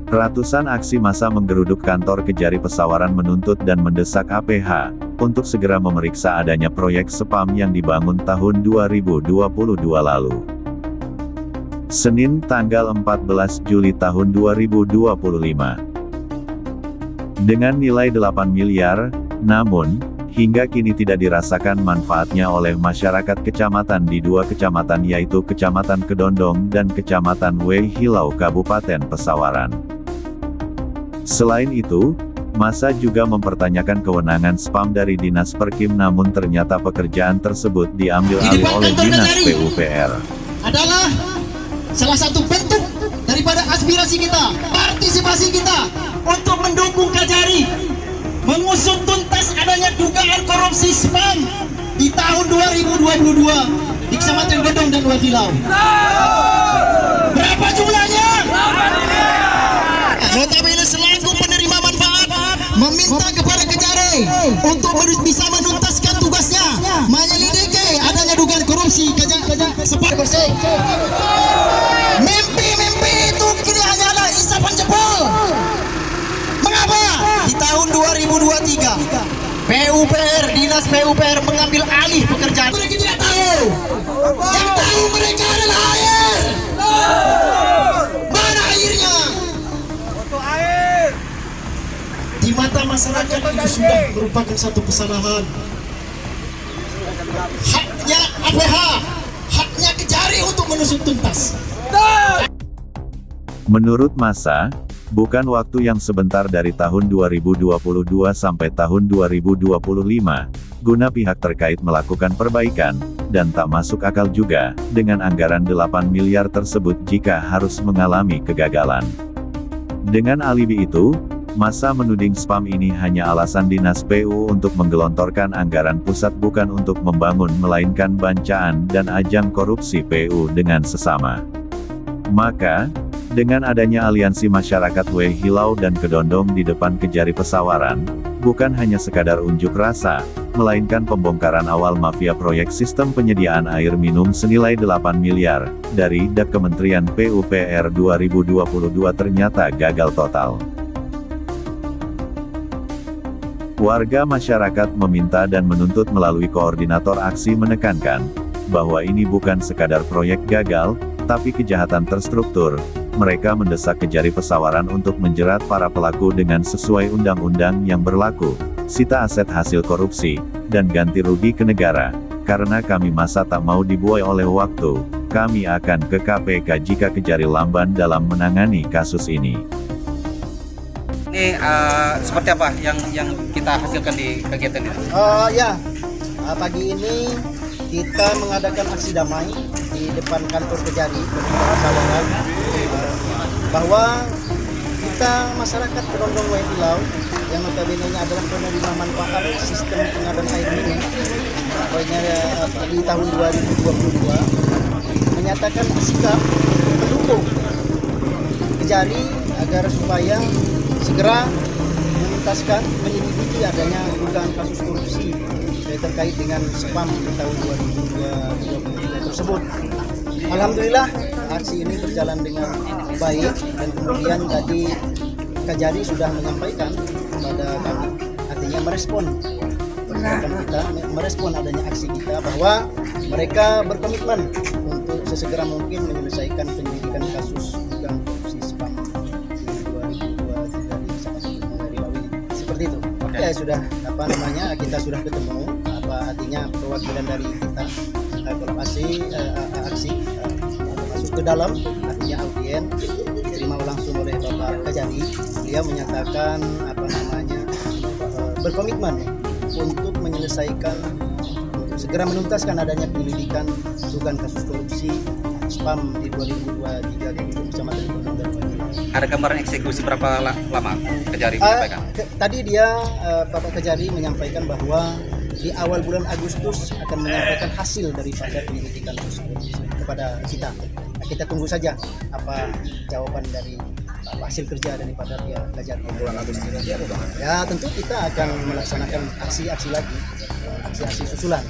Ratusan aksi massa menggeruduk kantor Kejari Pesawaran menuntut dan mendesak APH untuk segera memeriksa adanya proyek spam yang dibangun tahun 2022 lalu. Senin tanggal 14 Juli tahun 2025. Dengan nilai 8 miliar, namun, hingga kini tidak dirasakan manfaatnya oleh masyarakat kecamatan di dua kecamatan yaitu Kecamatan Kedondong dan Kecamatan Wehilau Kabupaten Pesawaran. Selain itu, massa juga mempertanyakan kewenangan spam dari Dinas Perkim namun ternyata pekerjaan tersebut diambil alih oleh Dinas PUPR. Adalah salah satu bentuk daripada aspirasi kita, partisipasi kita untuk mendukung Kejari mengusut tuntas adanya dugaan korupsi spam di tahun 2022 di Kecamatan Kedondong dan Wehilau. Berapa jumlahnya? Notabene selaku penerima manfaat meminta kepada Kejari untuk bisa menuntaskan tugasnya menyelidiki adanya dugaan korupsi spam bersih. Mimpi-mimpi itu kini hanyalah isapan jempol. Mengapa? Di tahun 2023 PUPR, Dinas PUPR mengambil alih pekerjaan. Mereka tidak tahu. Yang tahu mereka adalah air. Mana airnya? Di mata masyarakat itu sudah merupakan satu kesalahan. Haknya APH, haknya Kejari untuk menusut tuntas. Menurut massa, bukan waktu yang sebentar dari tahun 2022 sampai tahun 2025, guna pihak terkait melakukan perbaikan, dan tak masuk akal juga, dengan anggaran 8 miliar tersebut jika harus mengalami kegagalan. Dengan alibi itu, massa menuding spam ini hanya alasan Dinas PU untuk menggelontorkan anggaran pusat bukan untuk membangun melainkan bancaan dan ajang korupsi PU dengan sesama. Maka, dengan adanya aliansi masyarakat Wehilau dan Kedondong di depan Kejari Pesawaran, bukan hanya sekadar unjuk rasa, melainkan pembongkaran awal mafia proyek sistem penyediaan air minum senilai 8 miliar, dari DAP Kementerian PUPR 2022 ternyata gagal total. Warga masyarakat meminta dan menuntut melalui koordinator aksi menekankan, bahwa ini bukan sekadar proyek gagal, tapi kejahatan terstruktur. Mereka mendesak Kejari Pesawaran untuk menjerat para pelaku dengan sesuai undang-undang yang berlaku, sita aset hasil korupsi, dan ganti rugi ke negara. Karena kami massa tak mau dibuai oleh waktu, kami akan ke KPK jika Kejari lamban dalam menangani kasus ini. Ini seperti apa yang kita hasilkan di kegiatan ini? Pagi ini kita mengadakan aksi damai di depan kantor Kejari Pesawaran, bahwa kita masyarakat Kedondong Wehilau yang notabene adalah penerima manfaat sistem pengadaan air minum di tahun 2022 menyatakan sikap mendukung Kejari agar supaya segera menuntaskan menyelidiki adanya dugaan kasus korupsi terkait dengan spam di tahun 2022 tersebut. Alhamdulillah aksi ini berjalan dengan baik dan kemudian tadi Kejari sudah menyampaikan kepada kami, artinya merespon adanya aksi kita bahwa mereka berkomitmen untuk sesegera mungkin menyelesaikan penyelidikan kasus dugaan korupsi spam seperti itu. Ya sudah kita sudah ketemu artinya perwakilan dari kita kalau aksi masuk ke dalam artinya audien diterima langsung oleh Bapak Kejari. Beliau menyatakan berkomitmen untuk menyelesaikan segera menuntaskan adanya penyelidikan dugaan kasus korupsi spam di 2023 di Kecamatan Kedondong dan Wehilau. Ada gambaran eksekusi berapa lama Kejari menyampaikan? Tadi Bapak Kejari menyampaikan bahwa di awal bulan Agustus akan menyampaikan hasil daripada penyelidikan tersebut kepada kita. Kita tunggu saja apa jawaban dari hasil kerja daripada pihak Kejari. Ya tentu kita akan melaksanakan aksi-aksi lagi, aksi-aksi susulan.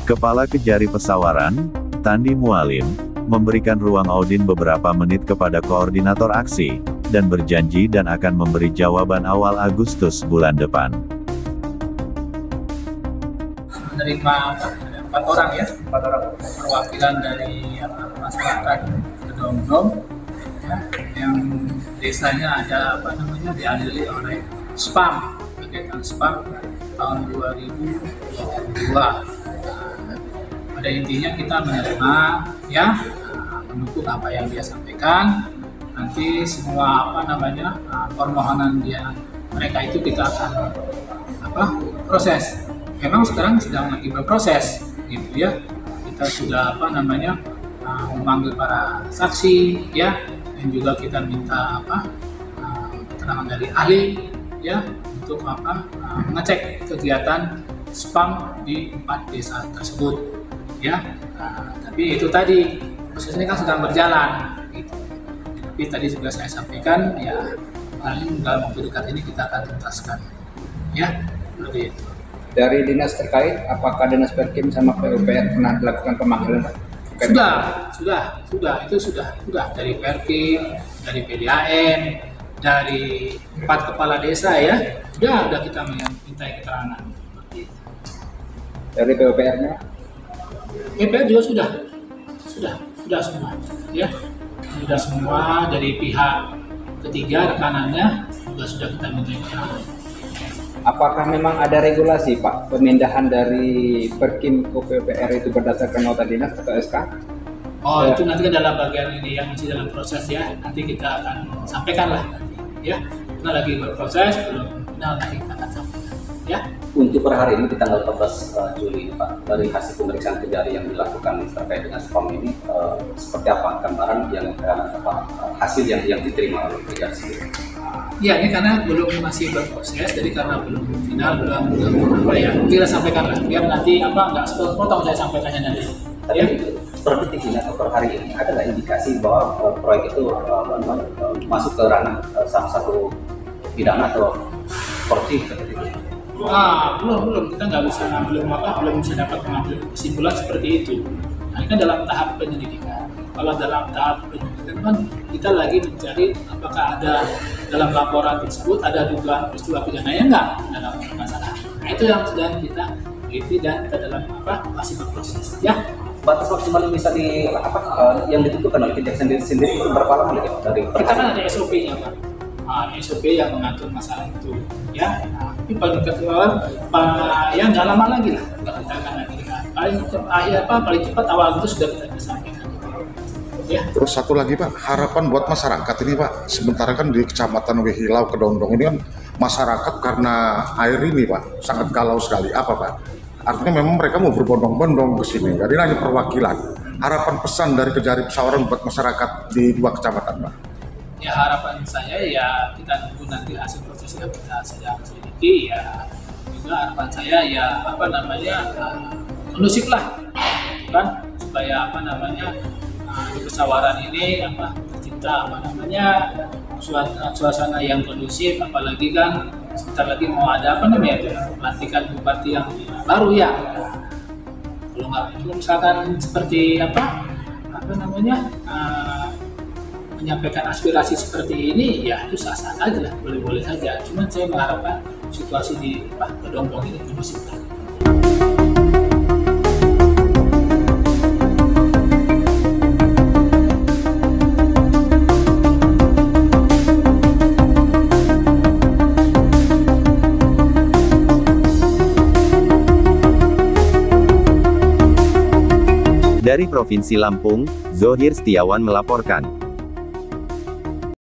Kepala Kejari Pesawaran, Tandi Mualim, memberikan ruang Audin beberapa menit kepada koordinator aksi, dan berjanji dan akan memberi jawaban awal Agustus bulan depan. Menerima 4 orang ya, 4 orang perwakilan dari masyarakat Kedonggong ya, yang desanya ada dihadiri oleh SPAM, kegiatan SPAM tahun 2022. Pada intinya kita menerima ya, mendukung apa yang dia sampaikan. Nanti semua permohonan mereka itu kita akan proses. Memang sekarang sedang lagi berproses gitu ya. Kita sudah memanggil para saksi ya, dan juga kita minta keterangan dari ahli ya untuk mengecek kegiatan SPAM di 4 desa tersebut. Ya, tapi itu tadi prosesnya kan sedang berjalan. Gitu. Tapi tadi juga saya sampaikan ya, paling dalam waktu dekat ini kita akan tuntaskan. Ya, seperti itu. Dari dinas terkait, apakah dinas Perkim sama PUPR pernah dilakukan pemanggilan? Sudah. Itu sudah dari Perkim, dari PDAM, dari 4 kepala desa ya. Sudah kita minta keterangan. Seperti itu. Dari PUPR-nya? PPR juga sudah semua ya, sudah semua dari pihak ketiga rekanannya juga sudah kita minta keterangan. Apakah memang ada regulasi Pak pemindahan dari Perkim ke PUPR itu berdasarkan nota dinas atau SK? Itu nanti kan dalam bagian ini yang masih dalam proses ya, nanti kita akan sampaikan lah nanti ya, kita lagi berproses, belum final, nanti kita akan sampaikan ya. Untuk per hari ini di tanggal 14 Juli Pak, dari hasil pemeriksaan Kejari yang dilakukan terkait dengan SPAM ini, seperti apa gambaran yang hasil yang diterima oleh Kejari sendiri? Ya, ini karena masih berproses, jadi karena belum final, belum kita sampaikan lah, biar nanti nggak sepotong saya sampaikannya nanti. Tapi ya? Per detik ini atau per hari ini ada nggak indikasi bahwa proyek itu masuk ke ranah salah satu pidana atau korupsi seperti itu? Belum, kita belum bisa dapat mengambil kesimpulan seperti itu. Nah, ini kan dalam tahap penyelidikan. Kalau dalam tahap penyelidikan kan kita lagi mencari apakah ada dalam laporan tersebut ada dugaan peristiwa pidana yang enggak dalam masalah. Nah, itu yang sedang kita teliti dan kita dalam masih berproses ya. Batas maksimal yang bisa yang ditentukan oleh Kejaksaan sendiri berapa lama ya dari kita kan ada SOP-nya Pak. SOP yang mengatur masalah itu ya. Tapi paling ya nggak lama lagi lah, kita akan paling cepat awal itu sudah kita sampaikan ya. Terus satu lagi Pak, harapan buat masyarakat ini Pak, sementara kan di Kecamatan Wehilau Kedondong ini kan masyarakat karena air ini Pak sangat galau sekali. Apa Pak? Artinya memang mereka mau berbondong-bondong ke sini, jadi hanya perwakilan. Harapan pesan dari Kejari Pesawaran buat masyarakat di 2 kecamatan Pak? Ya, harapan saya ya kita tunggu nanti hasil proses yang kita sedang selidiki ya. Juga harapan saya ya kondusif lah kan, supaya di Pesawaran ini tercipta suasana yang kondusif, apalagi kan sebentar lagi mau ada pelantikan bupati yang baru ya. Kalau misalkan seperti menyampaikan aspirasi seperti ini ya itu sah-sah saja, boleh-boleh saja. Cuman saya mengharapkan situasi di Kedonggong ini kondusif. Dari Provinsi Lampung, Zohir Setiawan melaporkan.